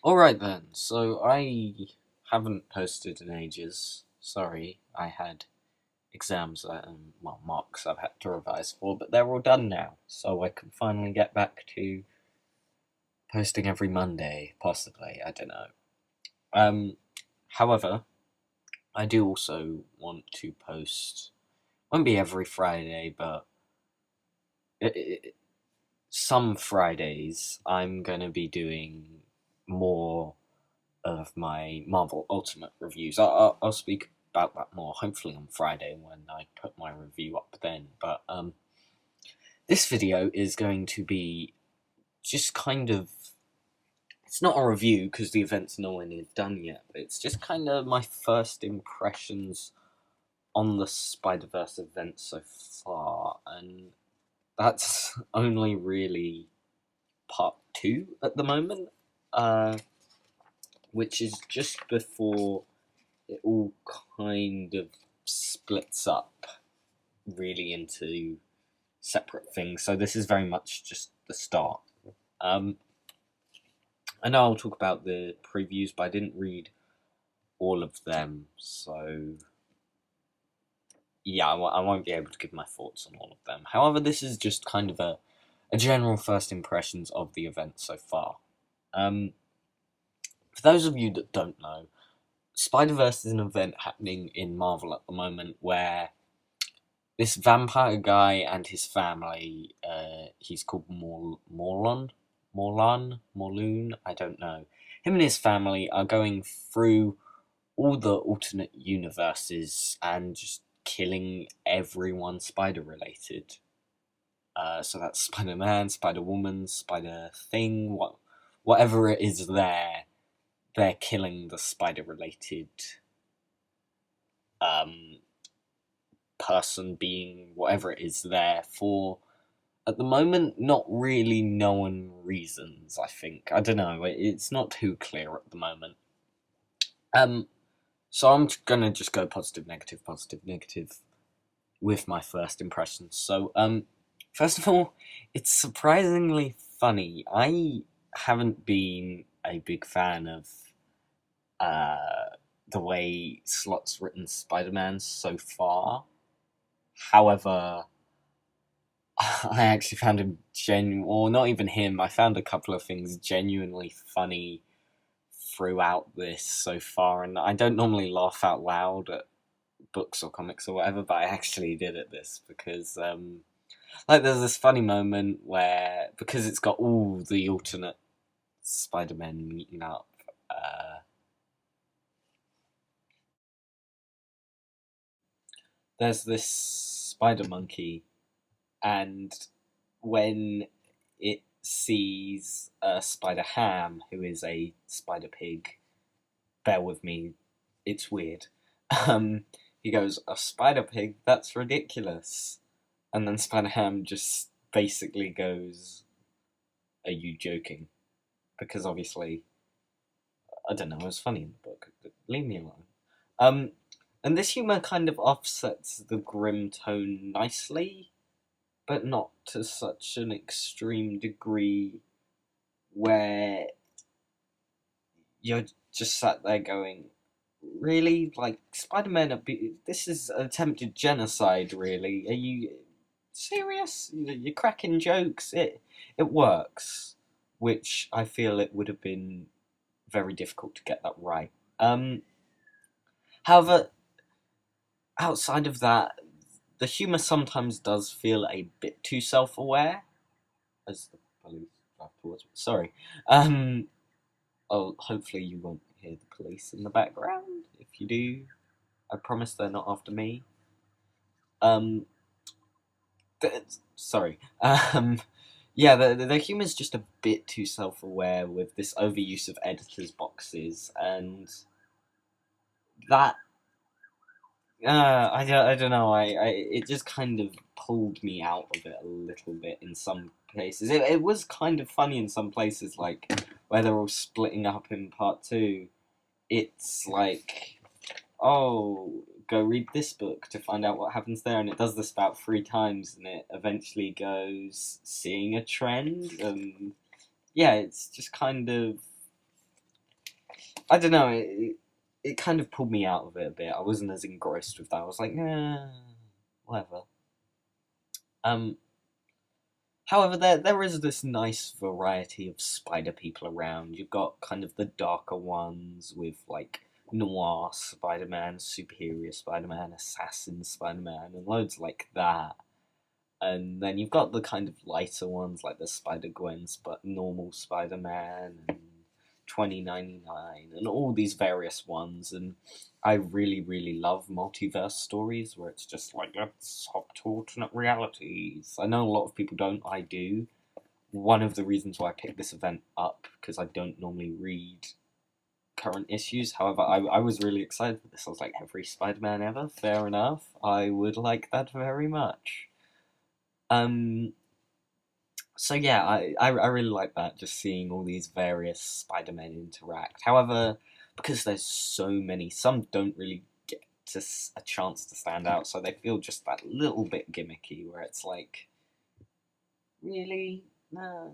Alright then, so I haven't posted in ages. Sorry, I had exams, marks I've had to revise for, but they're all done now, so I can finally get back to posting every Monday, possibly, I don't know. Um, However, I do also want to post, won't be every Friday, but it, it, some Fridays I'm going to be doing more of my Marvel Ultimate reviews. I'll speak about that more hopefully on Friday when I put my review up then. But this video is going to be just kind of, it's not a review because the event's nowhere near done yet, but it's just kind of my first impressions on the Spiderverse event so far, and that's only really part two at the moment, uh, which is just before it all kind of splits up really into separate things. So this is very much just the start. Um, I know I'll talk about the previews, but I didn't read all of them, so yeah, I won't be able to give my thoughts on all of them. However, this is just kind of a general first impressions of the event so far. Um, for those of you that don't know, Spider-Verse is an event happening in Marvel at the moment where this vampire guy and his family, he's called Morloon, I don't know. Him and his family are going through all the alternate universes and just killing everyone spider related. So that's Spider-Man, Spider-Woman, Spider-Thing, whatever it is there, they're killing the spider related um, person, being, whatever it is there for, at the moment, not really known reasons, I think. I don't know, it's not too clear at the moment. Um, so I'm gonna just go positive, negative with my first impressions. So, first of all, it's surprisingly funny. I haven't been a big fan of uh, the way Slot's written Spider-Man so far. However, I actually found him or not even him. I found a couple of things genuinely funny throughout this so far, and I don't normally laugh out loud at books or comics or whatever, but I actually did at this because, like, there's this funny moment where, because it's got all the alternate Spider-Men meeting up, there's this spider monkey, and when it sees a spider ham, who is a spider pig, bear with me, it's weird. Um, he goes, "A spider pig? That's ridiculous." And then Spider Ham just basically goes, "Are you joking?" Because obviously, I don't know, it was funny in the book. Leave me alone. Um, and this humour kind of offsets the grim tone nicely, but not to such an extreme degree where you're just sat there going, really? Like, Spider-Man, this is attempted genocide, really? Are you serious? You're cracking jokes. It works, which I feel it would have been very difficult to get that right. However, outside of that, the humour sometimes does feel a bit too self-aware, as the police drive towards me. Sorry. Um, oh, hopefully you won't hear the police in the background. If you do, I promise they're not after me. Um, sorry. Yeah, the humor's just a bit too self-aware with this overuse of editors' boxes, and that I don't know. It just kind of pulled me out of it a little bit in some places. It was kind of funny in some places, like where they're all splitting up in part two. It's like, oh, go read this book to find out what happens there, and it does this about three times, and it eventually goes seeing a trend, and yeah, it's just kind of I don't know. It kind of pulled me out of it a bit. I wasn't as engrossed with that. I was like, whatever. Um, However, there is this nice variety of spider people around. You've got kind of the darker ones with like noir Spider-Man, superior Spider-Man, assassin Spider-Man, and loads like that. And then you've got the kind of lighter ones like the Spider-Gwen's but normal Spider-Man and 2099 and all these various ones. And I really, really love multiverse stories where it's just like, let's hop to alternate realities. I know a lot of people don't, I do. One of the reasons why I picked this event up, because I don't normally read current issues. However, I was really excited for this. I was like, every Spider-Man ever? Fair enough. I would like that very much. Um, so yeah, I really like that, just seeing all these various Spider-Men interact. However, because there's so many, some don't really get to a chance to stand out, so they feel just that little bit gimmicky, where it's like, really? No,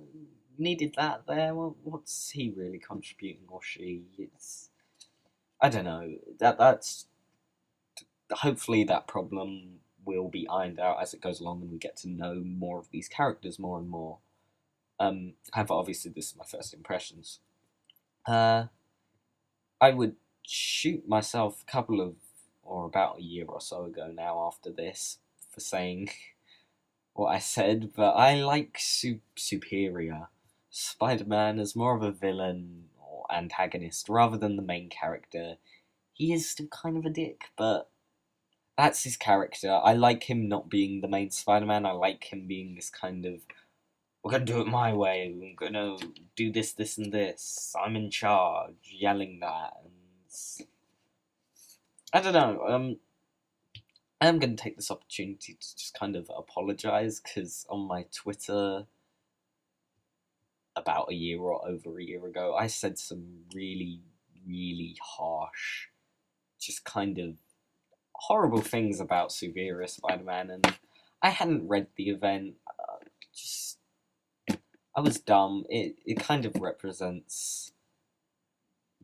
needed that there? Well, what's he really contributing, or she? It's, I don't know, that's, hopefully that problem will be ironed out as it goes along and we get to know more of these characters more and more. However, obviously, this is my first impressions. Uh, I would shoot myself a couple of, or about a year or so ago now after this, for saying what I said, but I like Superior. Spider-Man as more of a villain or antagonist rather than the main character. He is still kind of a dick, but that's his character. I like him not being the main Spider-Man. I like him being this kind of, we're gonna do it my way. I'm gonna do this, this, and this. I'm in charge, yelling that. And I don't know. I am gonna take this opportunity to just kind of apologize because on my Twitter about a year or over a year ago, I said some really, really harsh, just kind of horrible things about Superior Spider-Man, and I hadn't read the event. Just I was dumb. It kind of represents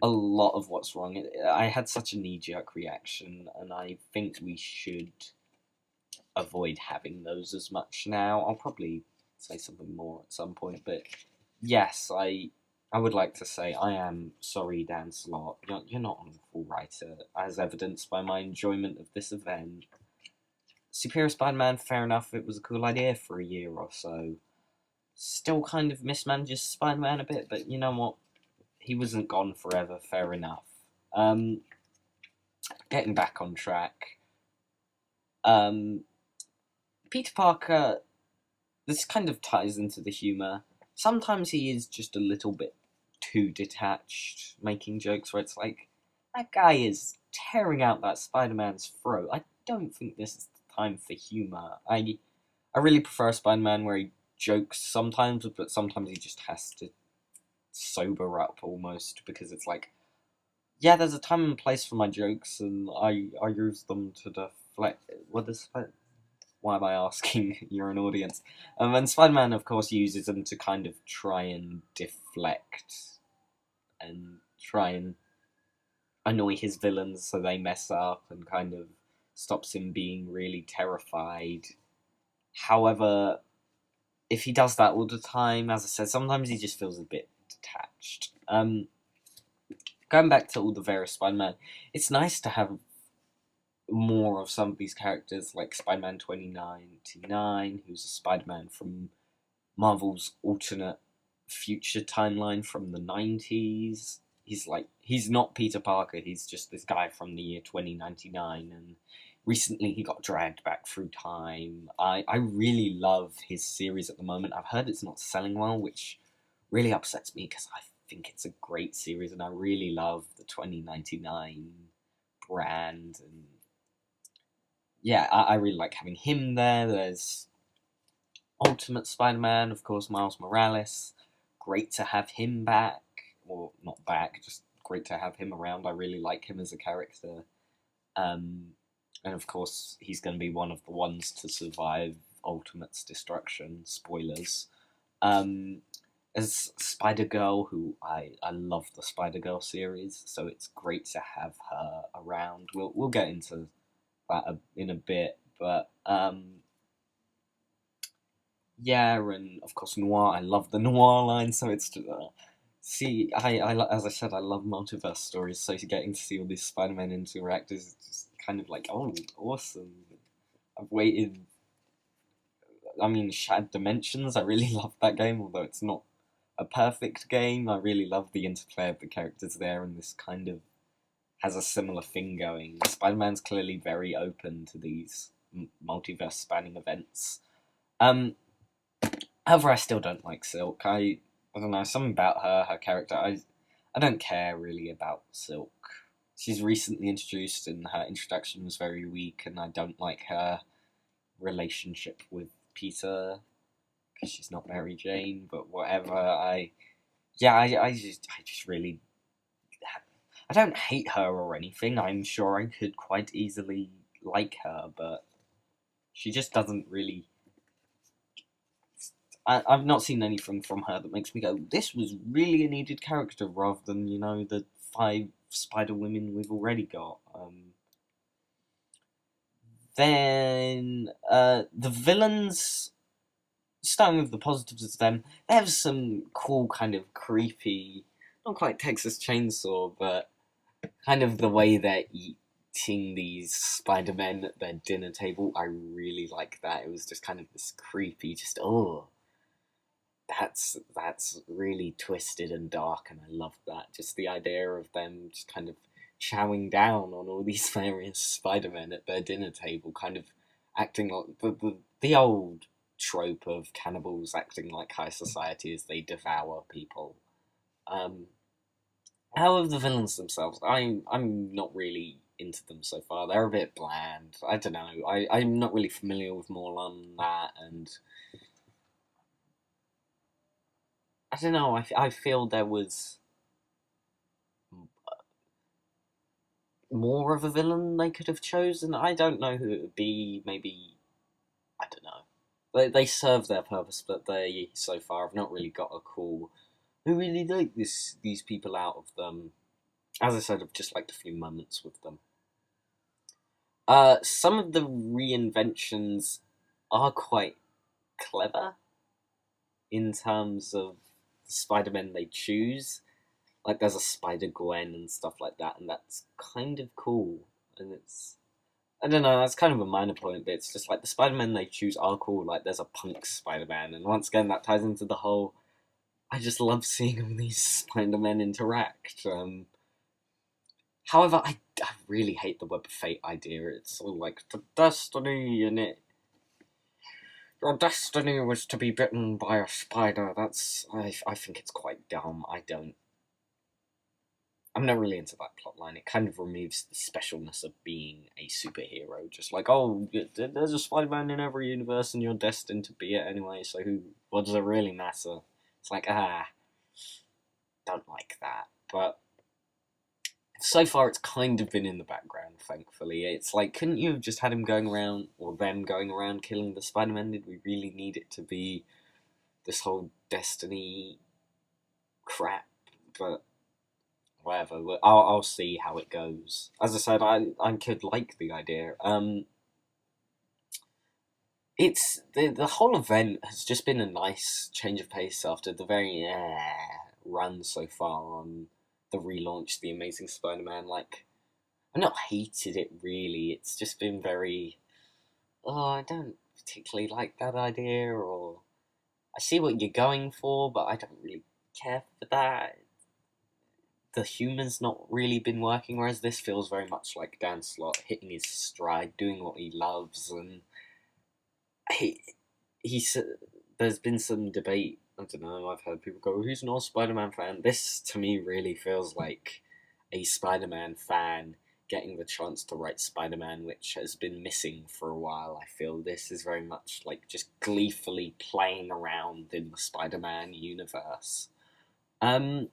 a lot of what's wrong. I had such a knee-jerk reaction, and I think we should avoid having those as much now. I'll probably say something more at some point, but yes, I would like to say I am sorry, Dan Slott. You're not an awful writer, as evidenced by my enjoyment of this event. Superior Spider-Man, fair enough, it was a cool idea for a year or so. Still kind of mismanages Spider-Man a bit, but you know what? He wasn't gone forever, fair enough. Um, Getting back on track. Um, Peter Parker, this kind of ties into the humour. Sometimes he is just a little bit too detached, making jokes where it's like, that guy is tearing out that Spider-Man's throat. I don't think this is the time for humour. I really prefer Spider-Man where he jokes sometimes, but sometimes he just has to sober up almost, because it's like, yeah, there's a time and place for my jokes, and I use them to deflect. What is that? Why am I asking? You're an audience. And Spider-Man, of course, uses them to kind of try and deflect and try and annoy his villains so they mess up and kind of stops him being really terrified. However, if he does that all the time, as I said, sometimes he just feels a bit detached. Going back to all the various Spider-Man, it's nice to have more of some of these characters, like Spider-Man 2099, who's a Spider-Man from Marvel's alternate future timeline from the 90s. He's not Peter Parker, he's just this guy from the year 2099, and recently he got dragged back through time. I really love his series at the moment. I've heard it's not selling well, which really upsets me because I think it's a great series and I really love the 2099 brand. And yeah, I really like having him there. There's Ultimate Spider-Man, of course, Miles Morales. Great to have him back. Or not back, just great to have him around. I really like him as a character. And of course, he's going to be one of the ones to survive Ultimate's destruction. Spoilers. as Spider-Girl, who I love the Spider-Girl series, so it's great to have her around. We'll get into that in a bit, but yeah, and of course Noir. I love the Noir line, so it's see, as I said, I love multiverse stories, so getting to see all these Spider-Man interact is just kind of like, oh, awesome. I've waited. I mean, Shattered Dimensions. I really love that game, although it's not a perfect game. I really love the interplay of the characters there, and this kind of has a similar thing going. Spider-Man's clearly very open to these multiverse spanning events. Um, However, I still don't like Silk. I don't know, something about her character. I don't care really about Silk. She's recently introduced, and her introduction was very weak, and I don't like her relationship with Peter because she's not Mary Jane. But whatever. I just really. I don't hate her or anything. I'm sure I could quite easily like her, but she just doesn't really. I've not seen anything from her that makes me go, this was really a needed character, rather than, the 5 Spider Women we've already got. Then, the villains, starting with the positives of them, they have some cool, kind of creepy, not quite Texas Chainsaw, but kind of the way they're eating these Spider-Men at their dinner table. I really like that. It was just kind of this creepy, just, oh. That's really twisted and dark, and I love that. Just the idea of them just kind of chowing down on all these various Spider-Men at their dinner table, kind of acting like the old trope of cannibals acting like high society as they devour people. Um, However, the villains themselves, I'm not really into them so far. They're a bit bland. I don't know. I'm not really familiar with more on that, and I don't know. I feel there was more of a villain they could have chosen. I don't know who it would be. Maybe, I don't know. They serve their purpose, but they so far have not really got a call. I really like these people out of them. As I said, I've just liked a few moments with them. Some of the reinventions are quite clever in terms of the Spider-Man they choose. Like, there's a Spider-Gwen and stuff like that, and that's kind of cool. And it's, I don't know, that's kind of a minor point, but it's just like the Spider-Man they choose are cool. Like, there's a punk Spider-Man, and once again, that ties into the whole, I just love seeing all these Spider-Men interact. However, I really hate the Web of Fate idea. It's all like, the destiny in it. Your destiny was to be bitten by a spider. I think it's quite dumb. I'm not really into that plotline. It kind of removes the specialness of being a superhero. Just like, oh, there's a Spider-Man in every universe and you're destined to be it anyway, so what does it really matter? It's like, don't like that. But so far it's kind of been in the background, thankfully. It's like, couldn't you have just had him going around, or them going around killing the Spider-Man? Did we really need it to be this whole destiny crap? But whatever. I'll see how it goes. As I said, I could like the idea. It's the whole event has just been a nice change of pace after the very run so far on the relaunch, The Amazing Spider-Man. Like, I've not hated it really. It's just been very, oh, I don't particularly like that idea, or I see what you're going for, but I don't really care for that. The humor's not really been working, whereas this feels very much like Dan Slott hitting his stride, doing what he loves, and he he's there's been some debate. I don't know. I've heard people go, "Who's not a Spider-Man fan?" This to me really feels like a Spider-Man fan getting the chance to write Spider-Man, which has been missing for a while. I feel this is very much like just gleefully playing around in the Spider-Man universe. Um,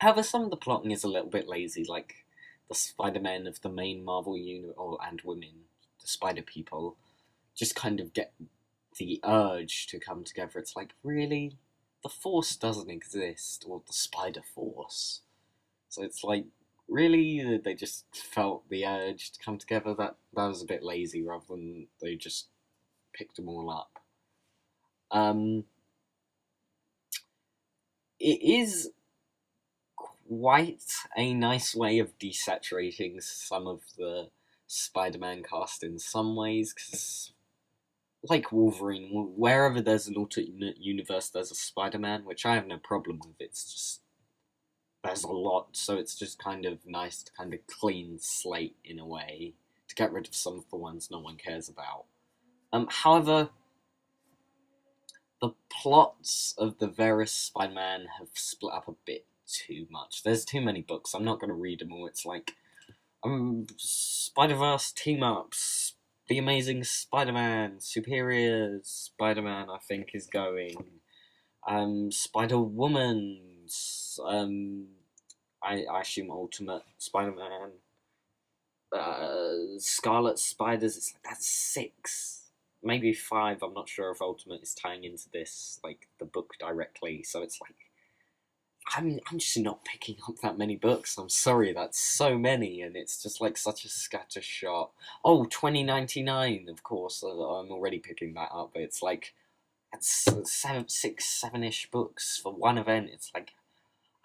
However, some of the plotting is a little bit lazy, like the Spider-Men of the main Marvel universe, and women, the Spider People, just kind of get the urge to come together. It's like, really? the Force doesn't exist, or the Spider Force. So it's like, really, they just felt the urge to come together. That was a bit lazy, rather than they just picked them all up. Um, it is quite a nice way of desaturating some of the Spider-Man cast in some ways, because like Wolverine, wherever there's an alternate universe, there's a Spider-Man, which I have no problem with. It's just there's a lot, so it's just kind of nice to kind of clean slate in a way to get rid of some of the ones no one cares about. However, the plots of the various Spider-Man have split up a bit too much. There's too many books. I'm not going to read them all. It's like Spiderverse team ups, the Amazing Spider-Man, Superior Spider-Man, I think is going. Spider-Woman, I assume Ultimate Spider-Man, Scarlet Spiders. It's like that's 6, maybe 5. I'm not sure if Ultimate is tying into this, like the book directly. So it's like I'm just not picking up that many books. I'm sorry, that's so many, and it's just like such a scattershot. Oh, 2099, of course. I'm already picking that up, but it's like that's 7-ish books for one event. It's like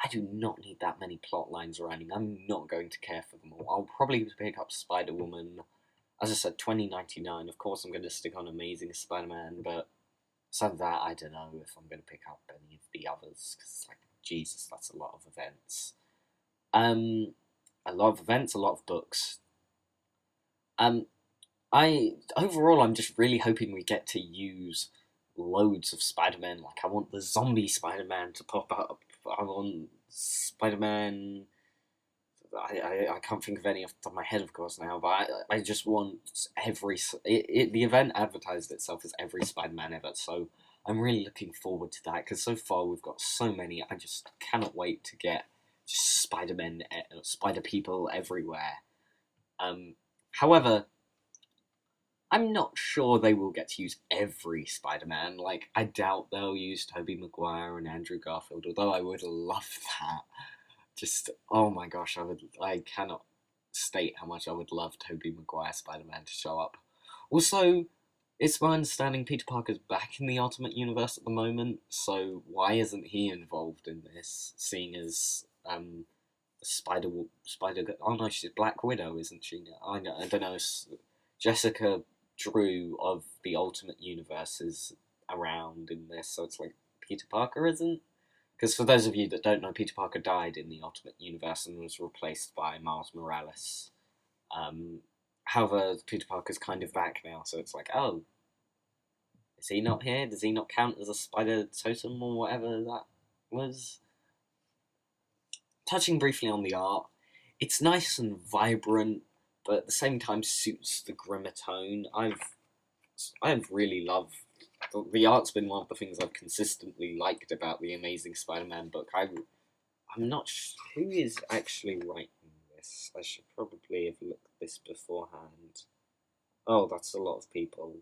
I do not need that many plot lines running. I'm not going to care for them all. I'll probably pick up Spider-Woman. As I said, 2099. Of course, I'm going to stick on Amazing Spider-Man, but aside that, I don't know if I'm going to pick up any of the others, because like, Jesus, that's a lot of events. A lot of events, a lot of books. I'm just really hoping we get to use loads of Spider-Man. Like, I want the zombie Spider-Man to pop up. I want Spider-Man. I can't think of any off the top of my head, of course, now, but I just want every. The event advertised itself as every Spider-Man ever, so I'm really looking forward to that, because so far we've got so many. I just cannot wait to get just Spider-Men, Spider people everywhere. However, I'm not sure they will get to use every Spider-Man. Like, I doubt they'll use Tobey Maguire and Andrew Garfield, although I would love that. Just, oh my gosh, I cannot state how much I would love Tobey Maguire Spider-Man to show up. Also, it's my understanding Peter Parker's back in the Ultimate Universe at the moment, so why isn't he involved in this, seeing as, Spider, oh no, she's Black Widow, isn't she? I don't know, Jessica Drew of the Ultimate Universe is around in this, so it's like, Peter Parker isn't? Because for those of you that don't know, Peter Parker died in the Ultimate Universe and was replaced by Miles Morales. However, Peter Parker's kind of back now, so it's like, oh, is he not here? Does he not count as a spider totem or whatever that was? Touching briefly on the art, it's nice and vibrant, but at the same time suits the grimmer tone. I've really loved the art's been one of the things I've consistently liked about the Amazing Spider-Man book. I'm not who is actually writing this. I should probably have looked this beforehand. Oh, that's a lot of people.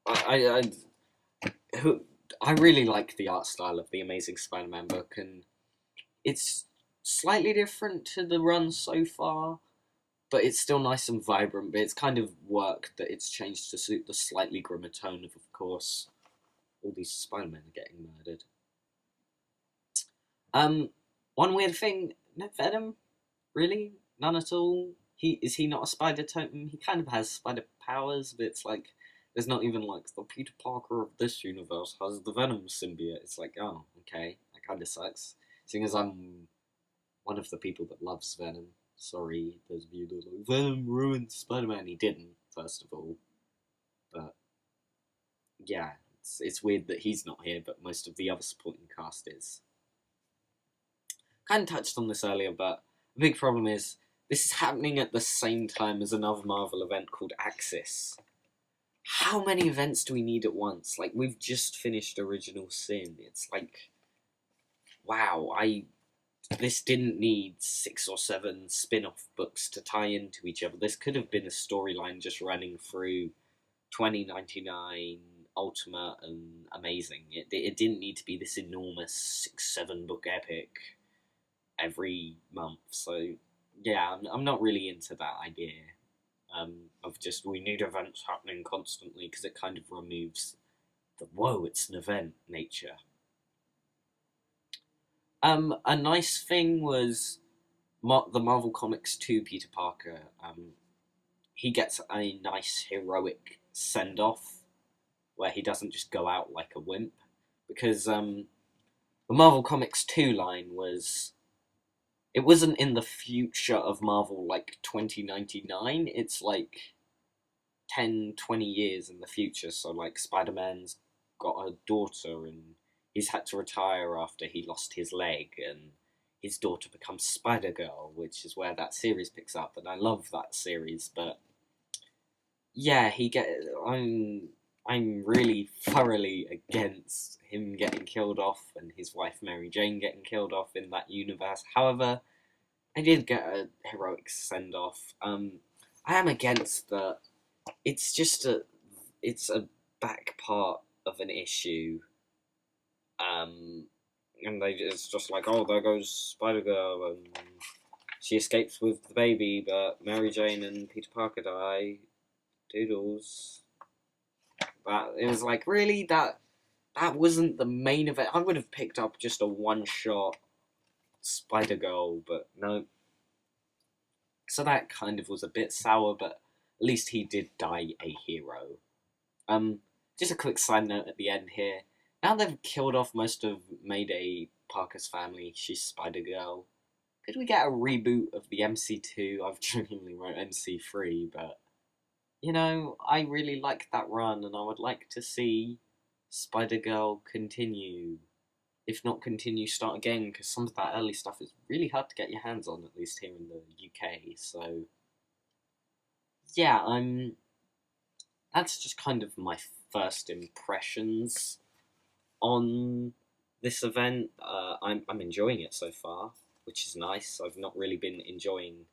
I really like the art style of the Amazing Spider-Man book, and it's slightly different to the run so far, but it's still nice and vibrant. But it's kind of work that it's changed to suit the slightly grimmer tone of course, all these Spider-Men are getting murdered. One weird thing, no Venom, really, none at all. Is he not a spider totem? He kind of has spider powers, but it's like there's not even like the Peter Parker of this universe has the Venom symbiote. It's like, oh, okay, that kind of sucks. Seeing as I'm one of the people that loves Venom. Sorry, those of you that like, Venom ruined Spider-Man. He didn't, first of all. But, yeah, it's weird that he's not here, but most of the other supporting cast is. Kind of touched on this earlier, but the big problem is this is happening at the same time as another Marvel event called Axis. How many events do we need at once? Like, we've just finished Original Sin. It's like, wow, this didn't need 6 or 7 spin-off books to tie into each other. This could have been a storyline just running through 2099, Ultimate and amazing. It didn't need to be this enormous 6-7 book epic every month. So yeah, I'm not really into that idea. Of just we need events happening constantly because it kind of removes the whoa, it's an event nature. A nice thing was the Marvel Comics 2 Peter Parker. He gets a nice heroic send off where he doesn't just go out like a wimp, because the Marvel Comics 2 line was, it wasn't in the future of Marvel like 2099, it's like 10, 20 years in the future. So like Spider-Man's got a daughter and he's had to retire after he lost his leg, and his daughter becomes Spider-Girl, which is where that series picks up, and I love that series. But yeah, I'm really thoroughly against him getting killed off and his wife Mary Jane getting killed off in that universe. However, I did get a heroic send off. I am against that. It's just it's a back part of an issue. And it's just like, oh, there goes Spider Girl, and she escapes with the baby, but Mary Jane and Peter Parker die. Doodles. But it was like, really, that wasn't the main event. I would have picked up just a one-shot Spider Girl, but no. So that kind of was a bit sour, but at least he did die a hero. Just a quick side note at the end here. Now they've killed off most of Mayday Parker's family, she's Spider-Girl. Could we get a reboot of the MC2? I've genuinely wrote MC3, but you know, I really like that run, and I would like to see Spider-Girl continue. If not continue, start again, because some of that early stuff is really hard to get your hands on, at least here in the UK. So yeah, that's just kind of my first impressions on this event. I'm enjoying it so far, which is nice. I've not really been enjoying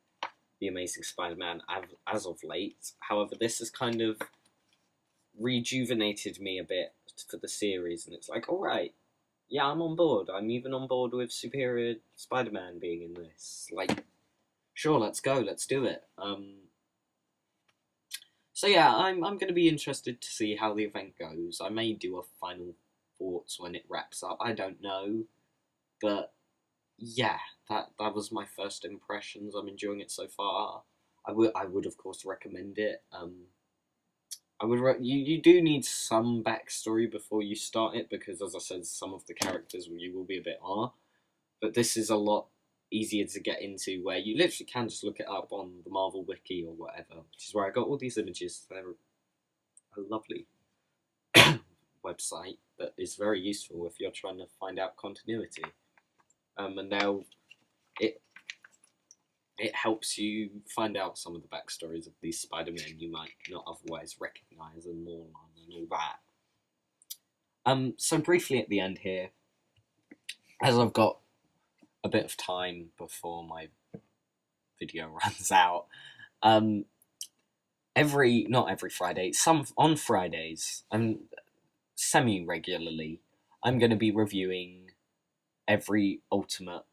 The Amazing Spider-Man as of late. However, this has kind of rejuvenated me a bit for the series, and it's like, alright, yeah, I'm on board. I'm even on board with Superior Spider-Man being in this. Like, sure, let's go, let's do it. So yeah, I'm going to be interested to see how the event goes. I may do a final thoughts when it wraps up. I don't know, but yeah, that was my first impressions. I'm enjoying it so far. I would of course recommend it. You do need some backstory before you start it, because as I said, some of the characters you will be a bit but this is a lot easier to get into, where you literally can just look it up on the Marvel Wiki or whatever, which is where I got all these images. They're a lovely website that is very useful if you're trying to find out continuity. And now it helps you find out some of the backstories of these Spider-Men you might not otherwise recognise, and more and all that. So briefly at the end here, as I've got a bit of time before my video runs out, not every Friday, on Fridays, semi-regularly, I'm going to be reviewing every Ultimate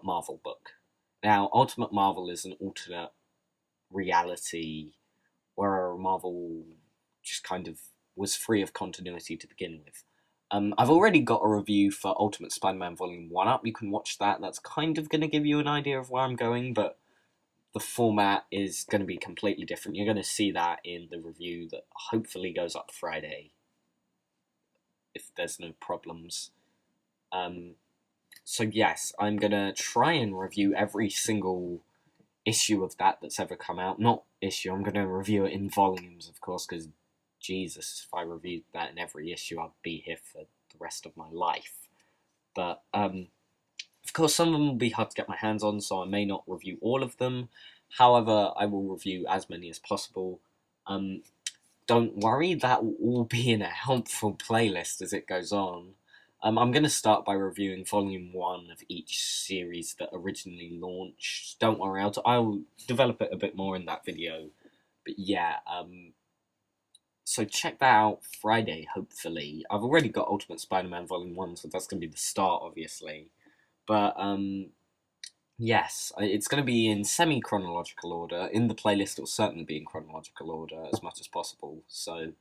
Marvel book. Now, Ultimate Marvel is an alternate reality where Marvel just kind of was free of continuity to begin with. I've already got a review for Ultimate Spider-Man Volume 1 up. You can watch that. That's kind of going to give you an idea of where I'm going, but the format is going to be completely different. You're going to see that in the review that hopefully goes up Friday, if there's no problems. So yes, I'm going to try and review every single issue of that's ever come out. Not issue, I'm going to review it in volumes, of course, because Jesus, if I reviewed that in every issue, I'd be here for the rest of my life. But, of course, some of them will be hard to get my hands on, so I may not review all of them. However, I will review as many as possible. Don't worry, that will all be in a helpful playlist as it goes on. I'm going to start by reviewing Volume 1 of each series that originally launched. Don't worry, I'll develop it a bit more in that video. But yeah, So check that out Friday, hopefully. I've already got Ultimate Spider-Man Volume 1, so that's going to be the start, obviously. But, yes, it's going to be in semi-chronological order. In the playlist, it'll certainly be in chronological order as much as possible. So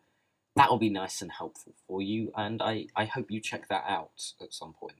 that'll be nice and helpful for you, and I hope you check that out at some point.